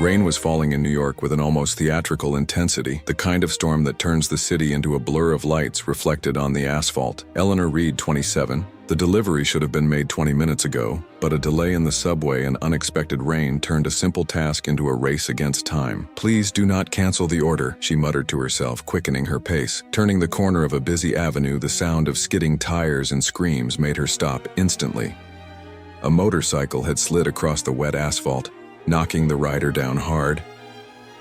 Rain was falling in New York with an almost theatrical intensity, the kind of storm that turns the city into a blur of lights reflected on the asphalt. Eleanor Reed, 27. The delivery should have been made 20 minutes ago, but a delay in the subway and unexpected rain turned a simple task into a race against time. Please do not cancel the order, she muttered to herself, quickening her pace. Turning the corner of a busy avenue, the sound of skidding tires and screams made her stop instantly. A motorcycle had slid across the wet asphalt, knocking the rider down hard.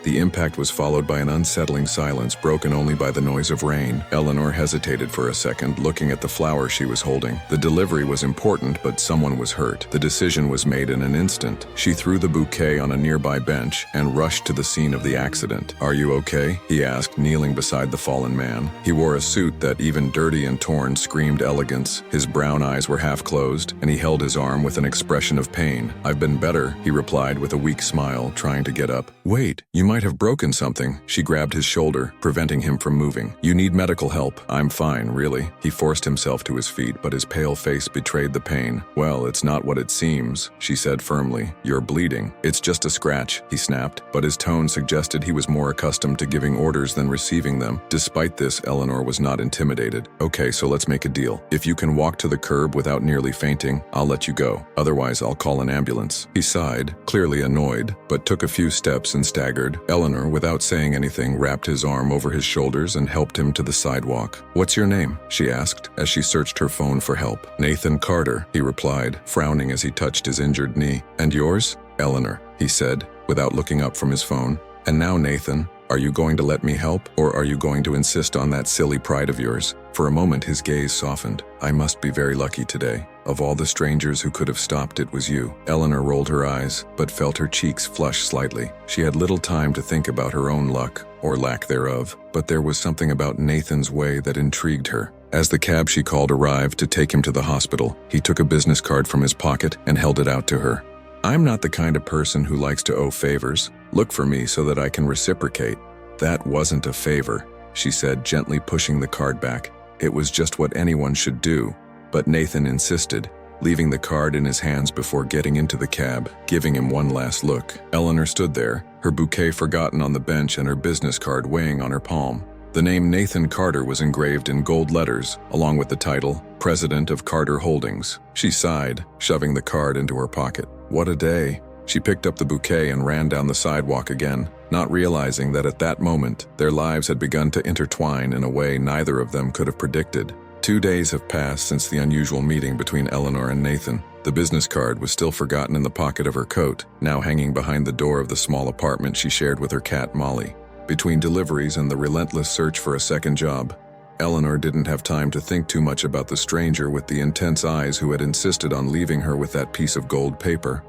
The impact was followed by an unsettling silence broken only by the noise of rain. Eleanor hesitated for a second, looking at the flower she was holding. The delivery was important, but someone was hurt. The decision was made in an instant. She threw the bouquet on a nearby bench and rushed to the scene of the accident. "Are you okay?" he asked, kneeling beside the fallen man. He wore a suit that, even dirty and torn, screamed elegance. His brown eyes were half closed, and he held his arm with an expression of pain. "I've been better," he replied with a weak smile, trying to get up. "Wait, you might have broken something." She grabbed his shoulder, preventing him from moving. "You need medical help." "I'm fine, really." He forced himself to his feet, but his pale face betrayed the pain. "Well, it's not what it seems," she said firmly. "You're bleeding." "It's just a scratch," he snapped, but his tone suggested he was more accustomed to giving orders than receiving them. Despite this, Eleanor was not intimidated. "Okay, so let's make a deal. If you can walk to the curb without nearly fainting, I'll let you go. Otherwise, I'll call an ambulance." He sighed, clearly annoyed, but took a few steps and staggered. Eleanor, without saying anything, wrapped his arm over his shoulders and helped him to the sidewalk. "What's your name?" she asked, as she searched her phone for help. "Nathan Carter," he replied, frowning as he touched his injured knee. "And yours?" "Eleanor," he said, without looking up from his phone. "And now, Nathan, are you going to let me help, or are you going to insist on that silly pride of yours?" For a moment his gaze softened. "I must be very lucky today. Of all the strangers who could have stopped, it was you." Eleanor rolled her eyes, but felt her cheeks flush slightly. She had little time to think about her own luck, or lack thereof, but there was something about Nathan's way that intrigued her. As the cab she called arrived to take him to the hospital, he took a business card from his pocket and held it out to her. "I'm not the kind of person who likes to owe favors. Look for me so that I can reciprocate." "That wasn't a favor," she said, gently pushing the card back. "It was just what anyone should do." But Nathan insisted, leaving the card in his hands before getting into the cab, giving him one last look. Eleanor stood there, her bouquet forgotten on the bench and her business card weighing on her palm. The name Nathan Carter was engraved in gold letters, along with the title, President of Carter Holdings. She sighed, shoving the card into her pocket. What a day. She picked up the bouquet and ran down the sidewalk again, not realizing that at that moment, their lives had begun to intertwine in a way neither of them could have predicted. 2 days have passed since the unusual meeting between Eleanor and Nathan. The business card was still forgotten in the pocket of her coat, now hanging behind the door of the small apartment she shared with her cat, Molly. Between deliveries and the relentless search for a second job, Eleanor didn't have time to think too much about the stranger with the intense eyes who had insisted on leaving her with that piece of gold paper.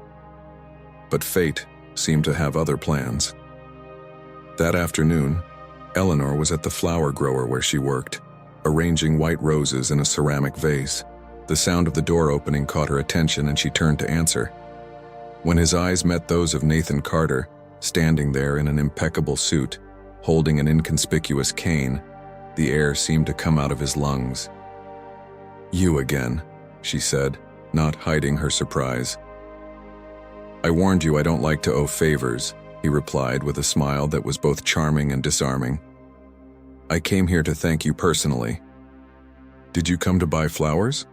But fate seemed to have other plans. That afternoon, Eleanor was at the flower grower where she worked, arranging white roses in a ceramic vase. The sound of the door opening caught her attention and she turned to answer. When his eyes met those of Nathan Carter, standing there in an impeccable suit, holding an inconspicuous cane, the air seemed to come out of his lungs. "You again," she said, not hiding her surprise. "I warned you I don't like to owe favors," he replied with a smile that was both charming and disarming. "I came here to thank you personally." "Did you come to buy flowers?"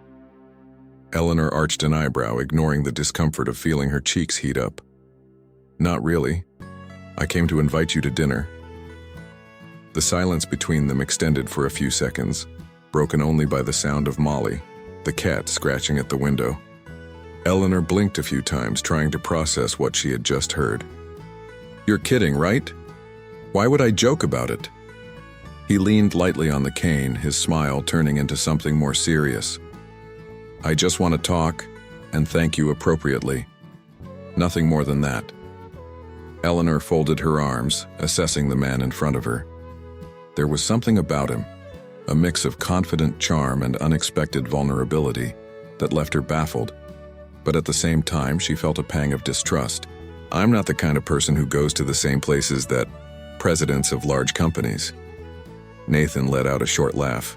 Eleanor arched an eyebrow, ignoring the discomfort of feeling her cheeks heat up. "Not really. I came to invite you to dinner." The silence between them extended for a few seconds, broken only by the sound of Molly, the cat, scratching at the window. Eleanor blinked a few times, trying to process what she had just heard. "You're kidding, right? Why would I joke about it?" He leaned lightly on the cane, his smile turning into something more serious. "I just want to talk and thank you appropriately. Nothing more than that." Eleanor folded her arms, assessing the man in front of her. There was something about him, a mix of confident charm and unexpected vulnerability, that left her baffled. But at the same time, she felt a pang of distrust. "I'm not the kind of person who goes to the same places that presidents of large companies." Nathan let out a short laugh.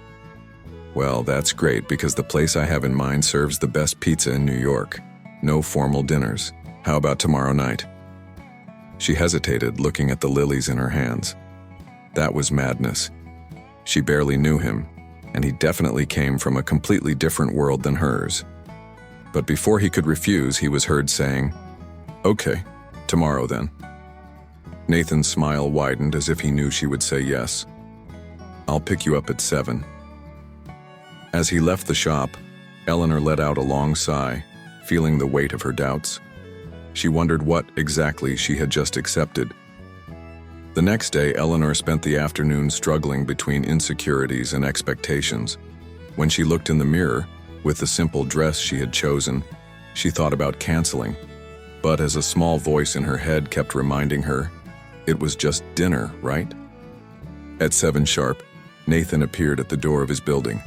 "Well, that's great, because the place I have in mind serves the best pizza in New York. No formal dinners. How about tomorrow night?" She hesitated, looking at the lilies in her hands. That was madness. She barely knew him, and he definitely came from a completely different world than hers. But before he could refuse, he was heard saying, "Okay, tomorrow then." Nathan's smile widened as if he knew she would say yes. "I'll pick you up at 7. As he left the shop, Eleanor let out a long sigh, feeling the weight of her doubts. She wondered what exactly she had just accepted. The next day, Eleanor spent the afternoon struggling between insecurities and expectations. When she looked in the mirror, with the simple dress she had chosen, she thought about canceling. But as a small voice in her head kept reminding her, it was just dinner, right? At 7 sharp, Nathan appeared at the door of his building.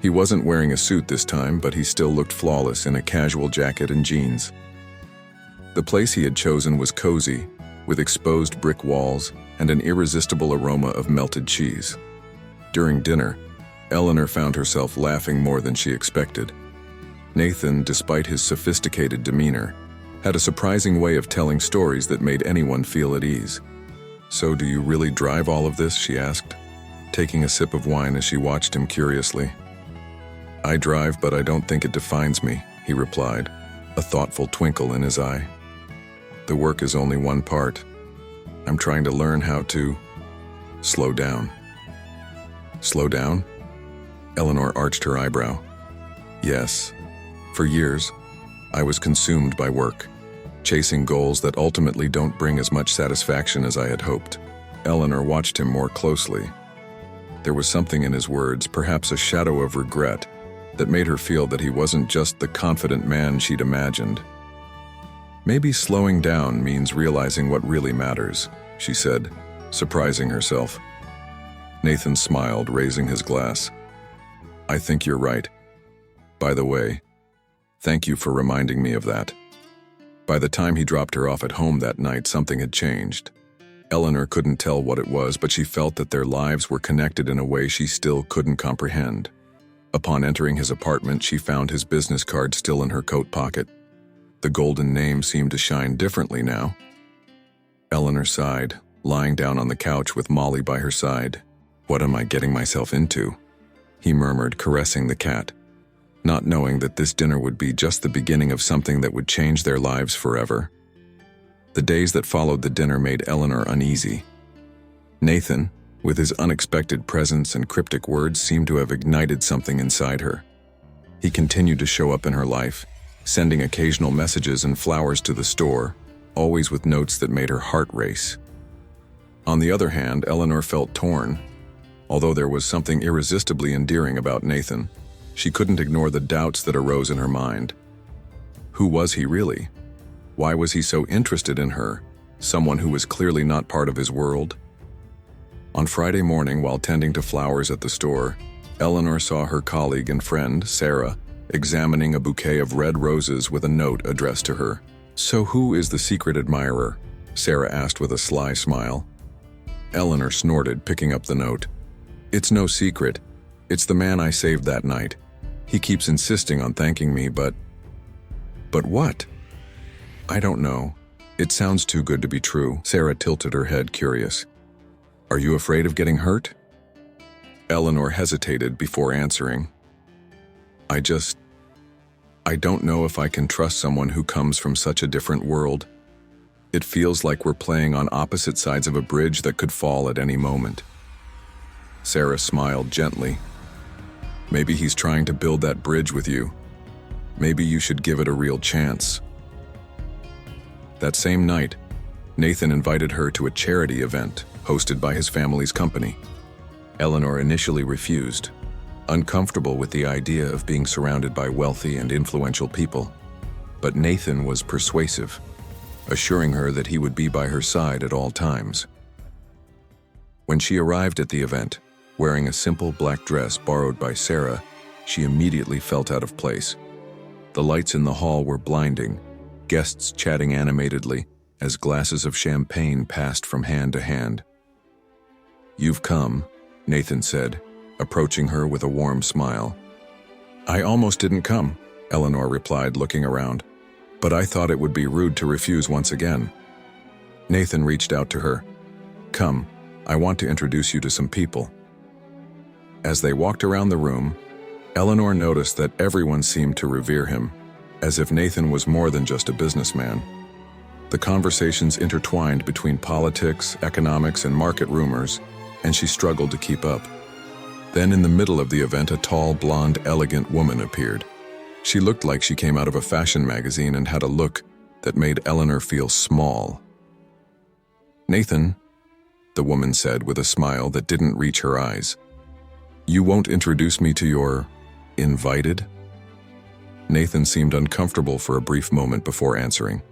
He wasn't wearing a suit this time, but he still looked flawless in a casual jacket and jeans. The place he had chosen was cozy, with exposed brick walls and an irresistible aroma of melted cheese. During dinner, Eleanor found herself laughing more than she expected. Nathan, despite his sophisticated demeanor, had a surprising way of telling stories that made anyone feel at ease. "So do you really drive all of this?" she asked, taking a sip of wine as she watched him curiously. "I drive, but I don't think it defines me," he replied, a thoughtful twinkle in his eye. "The work is only one part. I'm trying to learn how to slow down." "Slow down?" Eleanor arched her eyebrow. "Yes. For years, I was consumed by work, chasing goals that ultimately don't bring as much satisfaction as I had hoped." Eleanor watched him more closely. There was something in his words, perhaps a shadow of regret, that made her feel that he wasn't just the confident man she'd imagined. "Maybe slowing down means realizing what really matters," she said, surprising herself. Nathan smiled, raising his glass. "I think you're right. By the way, thank you for reminding me of that." By the time he dropped her off at home that night, something had changed. Eleanor couldn't tell what it was, but she felt that their lives were connected in a way she still couldn't comprehend. Upon entering his apartment, she found his business card still in her coat pocket. The golden name seemed to shine differently now. Eleanor sighed, lying down on the couch with Molly by her side. "What am I getting myself into?" he murmured, caressing the cat, not knowing that this dinner would be just the beginning of something that would change their lives forever. The days that followed the dinner made Eleanor uneasy. Nathan, with his unexpected presence and cryptic words, seemed to have ignited something inside her. He continued to show up in her life, sending occasional messages and flowers to the store, always with notes that made her heart race. On the other hand, Eleanor felt torn. Although there was something irresistibly endearing about Nathan, she couldn't ignore the doubts that arose in her mind. Who was he really? Why was he so interested in her, someone who was clearly not part of his world? On Friday morning, while tending to flowers at the store, Eleanor saw her colleague and friend, Sarah, examining a bouquet of red roses with a note addressed to her. "So who is the secret admirer?" Sarah asked with a sly smile. Eleanor snorted, picking up the note. "It's no secret. It's the man I saved that night. He keeps insisting on thanking me, but..." "But what?" "I don't know. It sounds too good to be true." Sarah tilted her head, curious. "Are you afraid of getting hurt?" Eleanor hesitated before answering. I don't know if I can trust someone who comes from such a different world. It feels like we're playing on opposite sides of a bridge that could fall at any moment." Sarah smiled gently. "Maybe he's trying to build that bridge with you. Maybe you should give it a real chance." That same night, Nathan invited her to a charity event hosted by his family's company. Eleanor initially refused, uncomfortable with the idea of being surrounded by wealthy and influential people. But Nathan was persuasive, assuring her that he would be by her side at all times. When she arrived at the event, wearing a simple black dress borrowed by Sarah, she immediately felt out of place. The lights in the hall were blinding, guests chatting animatedly as glasses of champagne passed from hand to hand. "You've come," Nathan said, approaching her with a warm smile. "I almost didn't come," Eleanor replied, looking around, "but I thought it would be rude to refuse once again." Nathan reached out to her. "Come, I want to introduce you to some people." As they walked around the room, Eleanor noticed that everyone seemed to revere him, as if Nathan was more than just a businessman. The conversations intertwined between politics, economics, and market rumors, and she struggled to keep up. Then in the middle of the event, a tall, blonde, elegant woman appeared. She looked like she came out of a fashion magazine and had a look that made Eleanor feel small. "Nathan," the woman said with a smile that didn't reach her eyes, "you won't introduce me to your invited?" Nathan seemed uncomfortable for a brief moment before answering.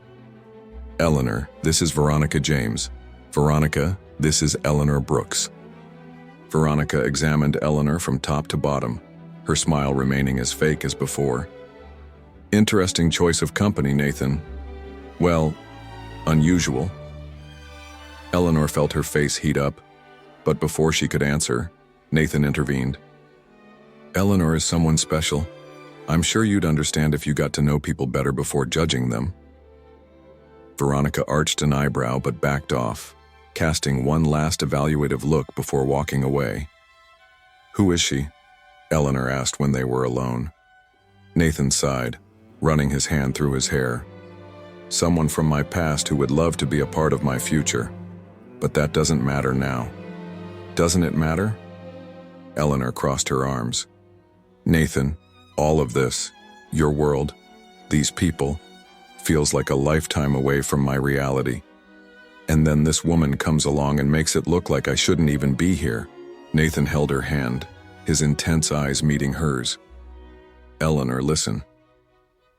"Eleanor, this is Veronica James. Veronica, this is Eleanor Brooks." Veronica examined Eleanor from top to bottom, her smile remaining as fake as before. "Interesting choice of company, Nathan. Well, unusual." Eleanor felt her face heat up, but before she could answer, Nathan intervened. "Eleanor is someone special. I'm sure you'd understand if you got to know people better before judging them." Veronica arched an eyebrow but backed off, casting one last evaluative look before walking away. "Who is she?" Eleanor asked when they were alone. Nathan sighed, running his hand through his hair. "Someone from my past who would love to be a part of my future. But that doesn't matter now." "Doesn't it matter?" Eleanor crossed her arms. "Nathan, all of this, your world, these people, feels like a lifetime away from my reality. And then this woman comes along and makes it look like I shouldn't even be here." Nathan held her hand, his intense eyes meeting hers. "Eleanor, listen.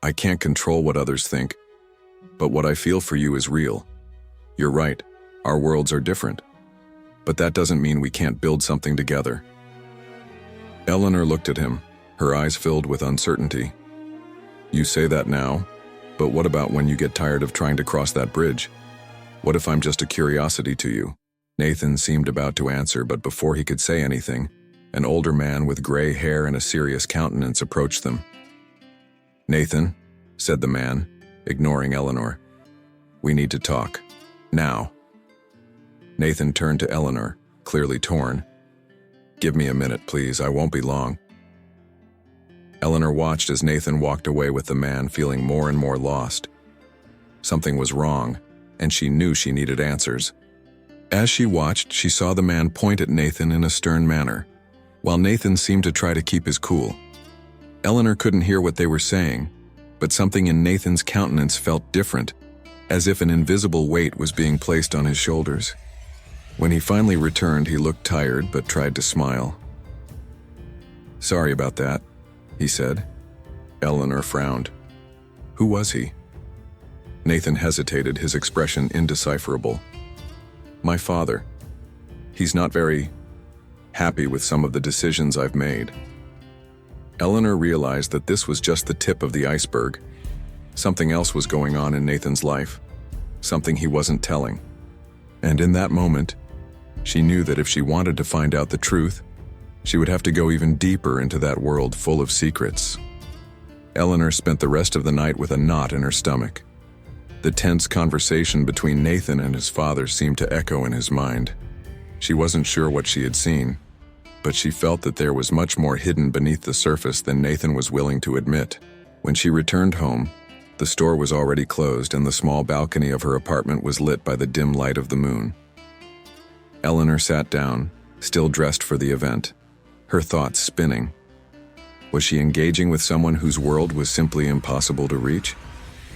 I can't control what others think, but what I feel for you is real. You're right, our worlds are different. But that doesn't mean we can't build something together." Eleanor looked at him, her eyes filled with uncertainty. "You say that now, but what about when you get tired of trying to cross that bridge? What if I'm just a curiosity to you?" Nathan seemed about to answer, but before he could say anything, an older man with gray hair and a serious countenance approached them. "Nathan," said the man, ignoring Eleanor, "we need to talk. Now." Nathan turned to Eleanor, clearly torn. "Give me a minute, please. I won't be long." Eleanor watched as Nathan walked away with the man, feeling more and more lost. Something was wrong, and she knew she needed answers. As she watched, she saw the man point at Nathan in a stern manner, while Nathan seemed to try to keep his cool. Eleanor couldn't hear what they were saying, but something in Nathan's countenance felt different, as if an invisible weight was being placed on his shoulders. When he finally returned, he looked tired but tried to smile. "Sorry about that," he said. Eleanor frowned. "Who was he?" Nathan hesitated, his expression indecipherable. "My father. He's not very happy with some of the decisions I've made." Eleanor realized that this was just the tip of the iceberg. Something else was going on in Nathan's life, something he wasn't telling. And in that moment, she knew that if she wanted to find out the truth, she would have to go even deeper into that world full of secrets. Eleanor spent the rest of the night with a knot in her stomach. The tense conversation between Nathan and his father seemed to echo in his mind. She wasn't sure what she had seen, but she felt that there was much more hidden beneath the surface than Nathan was willing to admit. When she returned home, the store was already closed and the small balcony of her apartment was lit by the dim light of the moon. Eleanor sat down, still dressed for the event, her thoughts spinning. Was she engaging with someone whose world was simply impossible to reach?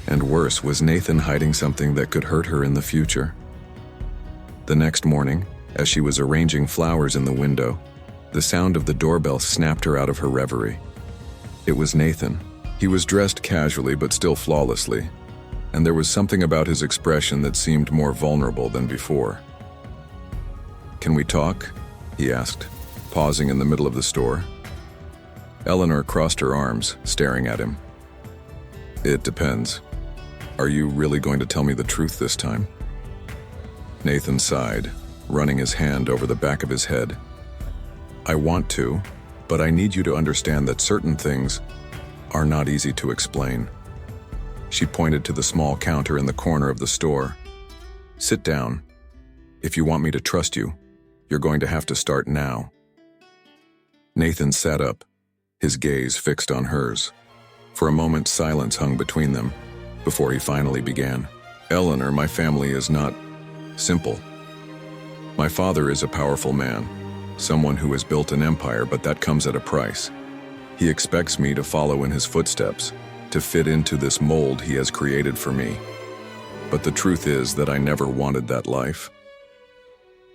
And worse, was Nathan hiding something that could hurt her in the future? The next morning, as she was arranging flowers in the window, the sound of the doorbell snapped her out of her reverie. It was Nathan. He was dressed casually but still flawlessly, and there was something about his expression that seemed more vulnerable than before. "Can we talk?" he asked, pausing in the middle of the store. Eleanor crossed her arms, staring at him. "It depends. Are you really going to tell me the truth this time?" Nathan sighed, running his hand over the back of his head. "I want to, but I need you to understand that certain things are not easy to explain." She pointed to the small counter in the corner of the store. Sit down. If you want me to trust you, you're going to have to start now. Nathan sat up, his gaze fixed on hers. For a moment, silence hung between them, before he finally began. Eleanor, my family is not simple. My father is a powerful man, someone who has built an empire, but that comes at a price. He expects me to follow in his footsteps, to fit into this mold he has created for me. But the truth is that I never wanted that life.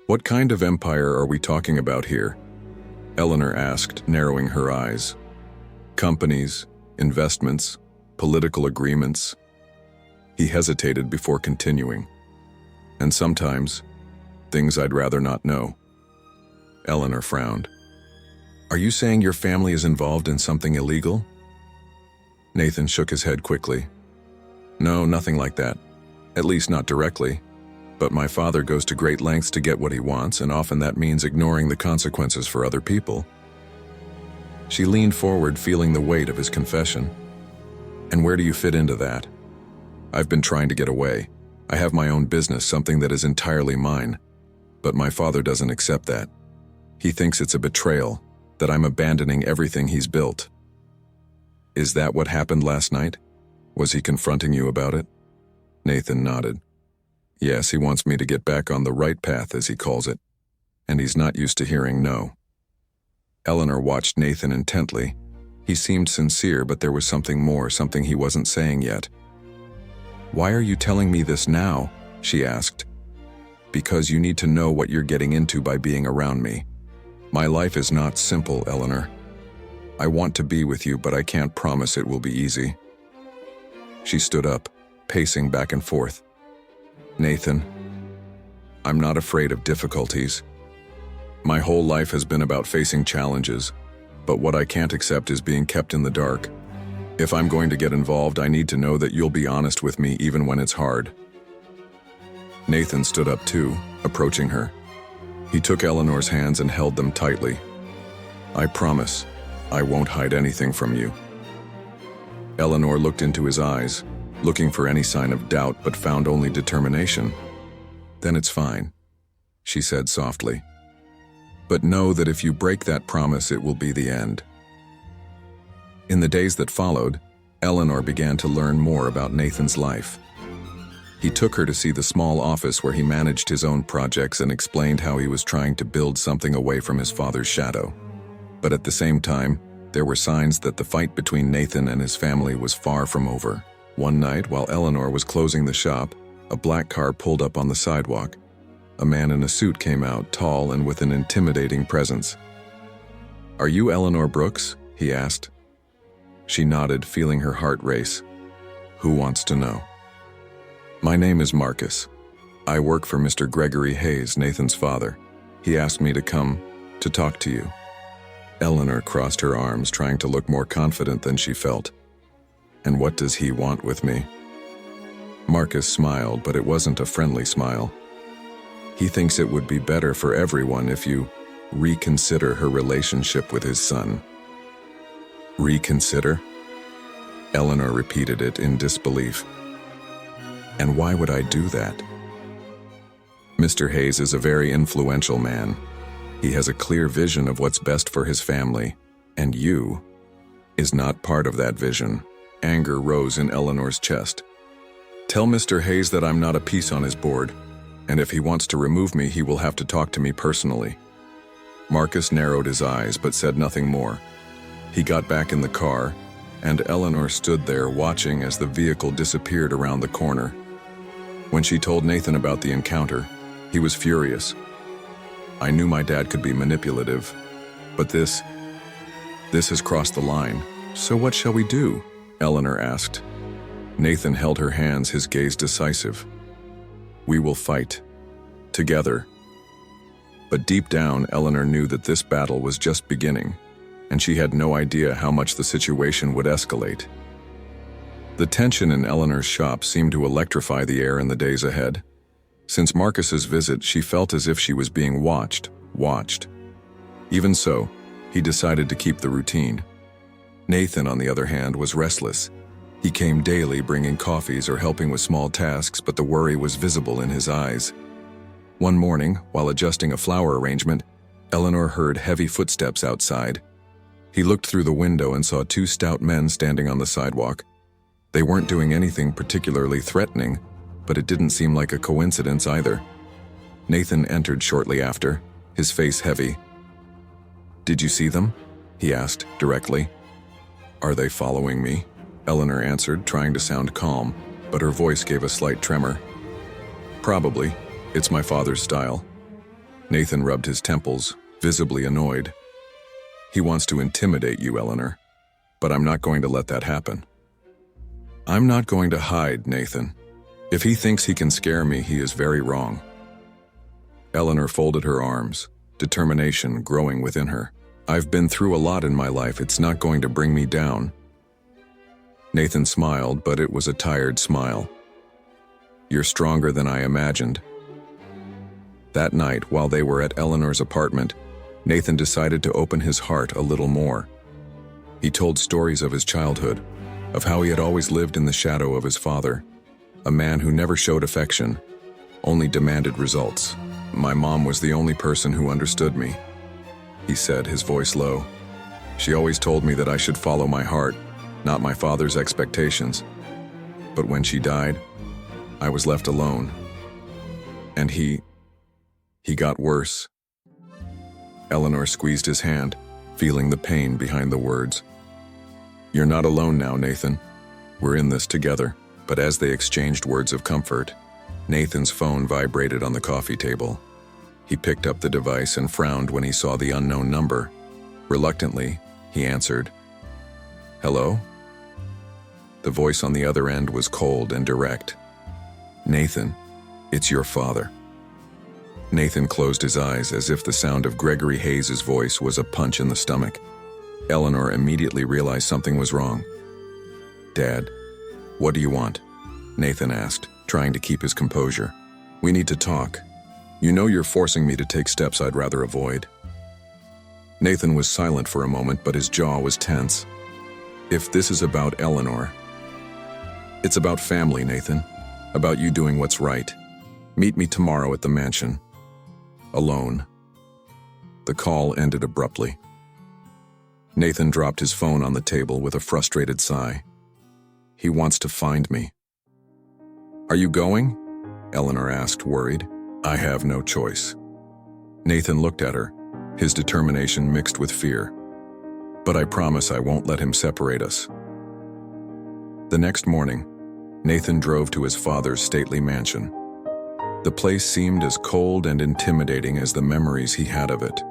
What kind of empire are we talking about here? Eleanor asked, narrowing her eyes. Companies, investments, political agreements. He hesitated before continuing. And sometimes, things I'd rather not know. Eleanor frowned. Are you saying your family is involved in something illegal? Nathan shook his head quickly. No, nothing like that. At least not directly. But my father goes to great lengths to get what he wants, and often that means ignoring the consequences for other people. She leaned forward, feeling the weight of his confession. And where do you fit into that? I've been trying to get away. I have my own business, something that is entirely mine. But my father doesn't accept that. He thinks it's a betrayal, that I'm abandoning everything he's built. Is that what happened last night? Was he confronting you about it? Nathan nodded. Yes, he wants me to get back on the right path, as he calls it. And he's not used to hearing no. Eleanor watched Nathan intently. He seemed sincere, but there was something more, something he wasn't saying yet. Why are you telling me this now? She asked. Because you need to know what you're getting into by being around me. My life is not simple, Eleanor. I want to be with you, but I can't promise it will be easy. She stood up, pacing back and forth. Nathan, I'm not afraid of difficulties. My whole life has been about facing challenges, but what I can't accept is being kept in the dark. If I'm going to get involved, I need to know that you'll be honest with me even when it's hard. Nathan stood up too, approaching her. He took Eleanor's hands and held them tightly. I promise, I won't hide anything from you. Eleanor looked into his eyes, looking for any sign of doubt, but found only determination. Then it's fine, she said softly. But know that if you break that promise, it will be the end. In the days that followed, Eleanor began to learn more about Nathan's life. He took her to see the small office where he managed his own projects and explained how he was trying to build something away from his father's shadow. But at the same time, there were signs that the fight between Nathan and his family was far from over. One night, while Eleanor was closing the shop, a black car pulled up on the sidewalk. A man in a suit came out, tall and with an intimidating presence. Are you Eleanor Brooks? He asked. She nodded, feeling her heart race. Who wants to know? My name is Marcus. I work for Mr. Gregory Hayes, Nathan's father. He asked me to come to talk to you. Eleanor crossed her arms, trying to look more confident than she felt. And what does he want with me? Marcus smiled, but it wasn't a friendly smile. He thinks it would be better for everyone if you reconsider her relationship with his son. Reconsider? Eleanor repeated it in disbelief. And why would I do that? Mr. Hayes is a very influential man. He has a clear vision of what's best for his family, and you is not part of that vision. Anger rose in Eleanor's chest. Tell Mr. Hayes that I'm not a piece on his board, and if he wants to remove me, he will have to talk to me personally. Marcus narrowed his eyes but said nothing more. He got back in the car, and Eleanor stood there watching as the vehicle disappeared around the corner. When she told Nathan about the encounter, he was furious. I knew my dad could be manipulative, but this has crossed the line. So what shall we do? Eleanor asked. Nathan held her hands, his gaze decisive. We will fight. Together. But deep down, Eleanor knew that this battle was just beginning, and she had no idea how much the situation would escalate. The tension in Eleanor's shop seemed to electrify the air in the days ahead. Since Marcus's visit, she felt as if she was being watched. Even so, he decided to keep the routine. Nathan, on the other hand, was restless. He came daily bringing coffees or helping with small tasks, but the worry was visible in his eyes. One morning, while adjusting a flower arrangement, Eleanor heard heavy footsteps outside. He looked through the window and saw two stout men standing on the sidewalk. They weren't doing anything particularly threatening, but it didn't seem like a coincidence either. Nathan entered shortly after, his face heavy. "Did you see them?" he asked directly. "Are they following me?" Eleanor answered, trying to sound calm, but her voice gave a slight tremor. "Probably. It's my father's style." Nathan rubbed his temples, visibly annoyed. "He wants to intimidate you, Eleanor, but I'm not going to let that happen." "I'm not going to hide, Nathan. If he thinks he can scare me, he is very wrong." Eleanor folded her arms, determination growing within her. "I've been through a lot in my life. It's not going to bring me down." Nathan smiled, but it was a tired smile. "You're stronger than I imagined." That night, while they were at Eleanor's apartment, Nathan decided to open his heart a little more. He told stories of his childhood, of how he had always lived in the shadow of his father, a man who never showed affection, only demanded results. "My mom was the only person who understood me," he said, his voice low. "She always told me that I should follow my heart, not my father's expectations. But when she died, I was left alone. And he got worse." Eleanor squeezed his hand, feeling the pain behind the words. "You're not alone now, Nathan. We're in this together." But as they exchanged words of comfort, Nathan's phone vibrated on the coffee table. He picked up the device and frowned when he saw the unknown number. Reluctantly, he answered. "Hello?" The voice on the other end was cold and direct. "Nathan, it's your father." Nathan closed his eyes as if the sound of Gregory Hayes' voice was a punch in the stomach. Eleanor immediately realized something was wrong. "Dad, what do you want?" Nathan asked, trying to keep his composure. "We need to talk. You know you're forcing me to take steps I'd rather avoid." Nathan was silent for a moment, but his jaw was tense. "If this is about Eleanor..." "It's about family, Nathan. About you doing what's right. Meet me tomorrow at the mansion. Alone." The call ended abruptly. Nathan dropped his phone on the table with a frustrated sigh. "He wants to find me." "Are you going?" Eleanor asked, worried. "I have no choice." Nathan looked at her, his determination mixed with fear. "But I promise I won't let him separate us." The next morning, Nathan drove to his father's stately mansion. The place seemed as cold and intimidating as the memories he had of it.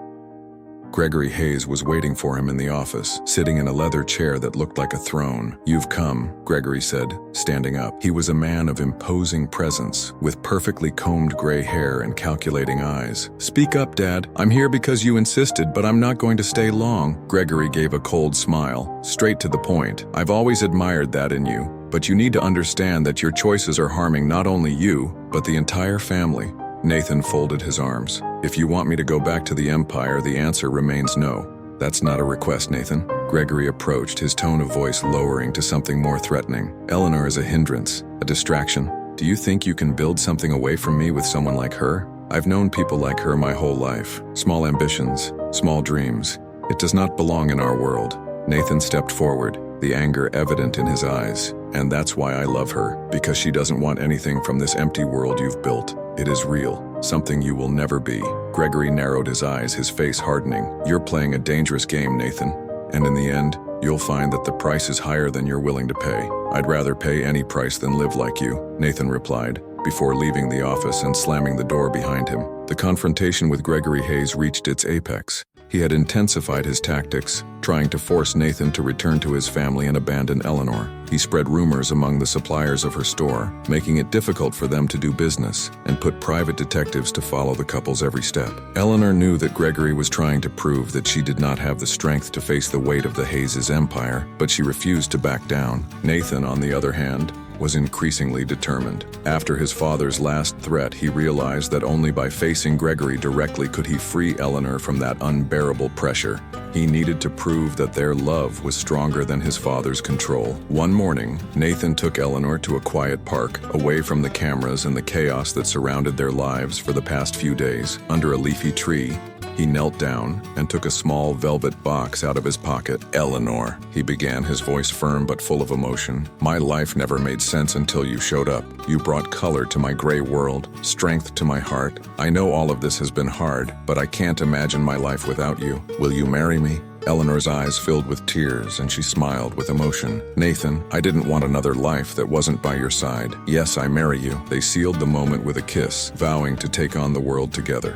Gregory Hayes was waiting for him in the office, sitting in a leather chair that looked like a throne. "You've come," Gregory said, standing up. He was a man of imposing presence, with perfectly combed gray hair and calculating eyes. "Speak up, Dad. I'm here because you insisted, but I'm not going to stay long." Gregory gave a cold smile, straight to the point. "I've always admired that in you, but you need to understand that your choices are harming not only you, but the entire family." Nathan folded his arms. "If you want me to go back to the Empire, the answer remains no." "That's not a request, Nathan." Gregory approached, his tone of voice lowering to something more threatening. "Eleanor is a hindrance, a distraction. Do you think you can build something away from me with someone like her? I've known people like her my whole life. Small ambitions, small dreams. It does not belong in our world." Nathan stepped forward, the anger evident in his eyes. "And that's why I love her, because she doesn't want anything from this empty world you've built. It is real, something you will never be." Gregory narrowed his eyes, his face hardening. "You're playing a dangerous game, Nathan. And in the end, you'll find that the price is higher than you're willing to pay." "I'd rather pay any price than live like you," Nathan replied, before leaving the office and slamming the door behind him. The confrontation with Gregory Hayes reached its apex. He had intensified his tactics, trying to force Nathan to return to his family and abandon Eleanor. He spread rumors among the suppliers of her store, making it difficult for them to do business, and put private detectives to follow the couple's every step. Eleanor knew that Gregory was trying to prove that she did not have the strength to face the weight of the Hayes' empire, but she refused to back down. Nathan, on the other hand, was increasingly determined. After his father's last threat, he realized that only by facing Gregory directly could he free Eleanor from that unbearable pressure. He needed to prove that their love was stronger than his father's control. One morning, Nathan took Eleanor to a quiet park, away from the cameras and the chaos that surrounded their lives for the past few days. Under a leafy tree, he knelt down and took a small velvet box out of his pocket. "Eleanor," he began, his voice firm but full of emotion, "my life never made sense until you showed up. You brought color to my gray world, strength to my heart. I know all of this has been hard, but I can't imagine my life without you. Will you marry me?" Eleanor's eyes filled with tears, and she smiled with emotion. "Nathan, I didn't want another life that wasn't by your side. Yes, I marry you." They sealed the moment with a kiss, vowing to take on the world together.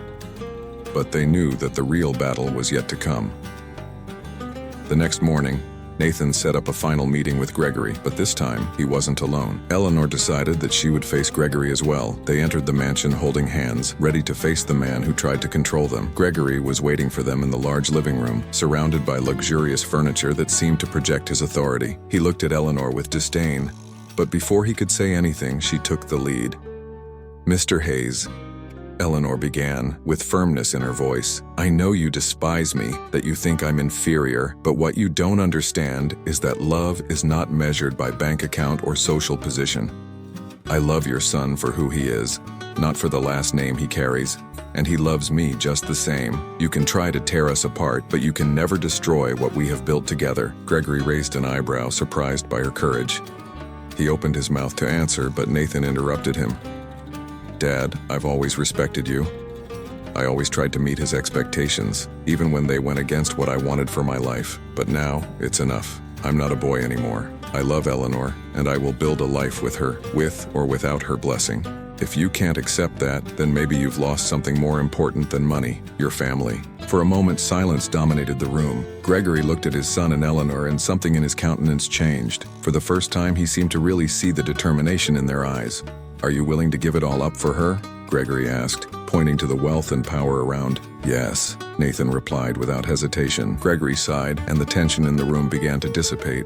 But they knew that the real battle was yet to come. The next morning, Nathan set up a final meeting with Gregory, but this time he wasn't alone. Eleanor decided that she would face Gregory as well. They entered the mansion holding hands, ready to face the man who tried to control them. Gregory was waiting for them in the large living room, surrounded by luxurious furniture that seemed to project his authority. He looked at Eleanor with disdain, but before he could say anything, she took the lead. "Mr. Hayes," Eleanor began, with firmness in her voice, "I know you despise me, that you think I'm inferior, but what you don't understand is that love is not measured by bank account or social position. I love your son for who he is, not for the last name he carries, and he loves me just the same. You can try to tear us apart, but you can never destroy what we have built together." Gregory raised an eyebrow, surprised by her courage. He opened his mouth to answer, but Nathan interrupted him. "Dad, I've always respected you. I always tried to meet his expectations, even when they went against what I wanted for my life. But now, it's enough. I'm not a boy anymore. I love Eleanor, and I will build a life with her, with or without her blessing. If you can't accept that, then maybe you've lost something more important than money, your family." For a moment, silence dominated the room. Gregory looked at his son and Eleanor, and something in his countenance changed. For the first time, he seemed to really see the determination in their eyes. "Are you willing to give it all up for her?" Gregory asked, pointing to the wealth and power around. "Yes," Nathan replied without hesitation. Gregory sighed, and the tension in the room began to dissipate.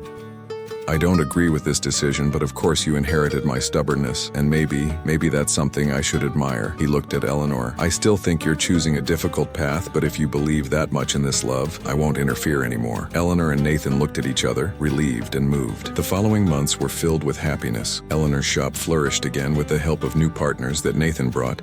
"I don't agree with this decision, but of course you inherited my stubbornness, and maybe that's something I should admire." He looked at Eleanor. "I still think you're choosing a difficult path, but if you believe that much in this love, I won't interfere anymore." Eleanor and Nathan looked at each other, relieved and moved. The following months were filled with happiness. Eleanor's shop flourished again with the help of new partners that Nathan brought.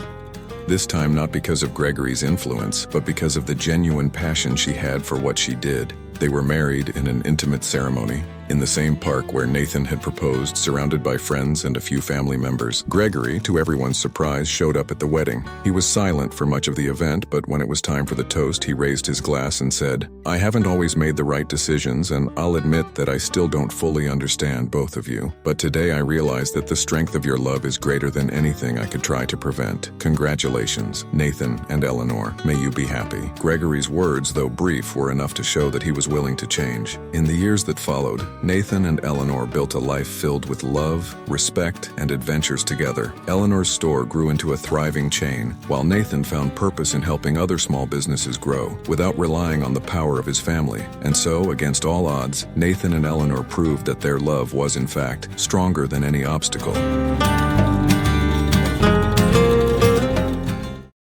This time not because of Gregory's influence, but because of the genuine passion she had for what she did. They were married in an intimate ceremony, in the same park where Nathan had proposed, surrounded by friends and a few family members. Gregory, to everyone's surprise, showed up at the wedding. He was silent for much of the event, but when it was time for the toast, he raised his glass and said, "I haven't always made the right decisions, and I'll admit that I still don't fully understand both of you. But today I realize that the strength of your love is greater than anything I could try to prevent. Congratulations, Nathan and Eleanor. May you be happy." Gregory's words, though brief, were enough to show that he was willing to change. In the years that followed, Nathan and Eleanor built a life filled with love, respect, and adventures together. Eleanor's store grew into a thriving chain, while Nathan found purpose in helping other small businesses grow, without relying on the power of his family. And so, against all odds, Nathan and Eleanor proved that their love was, in fact, stronger than any obstacle.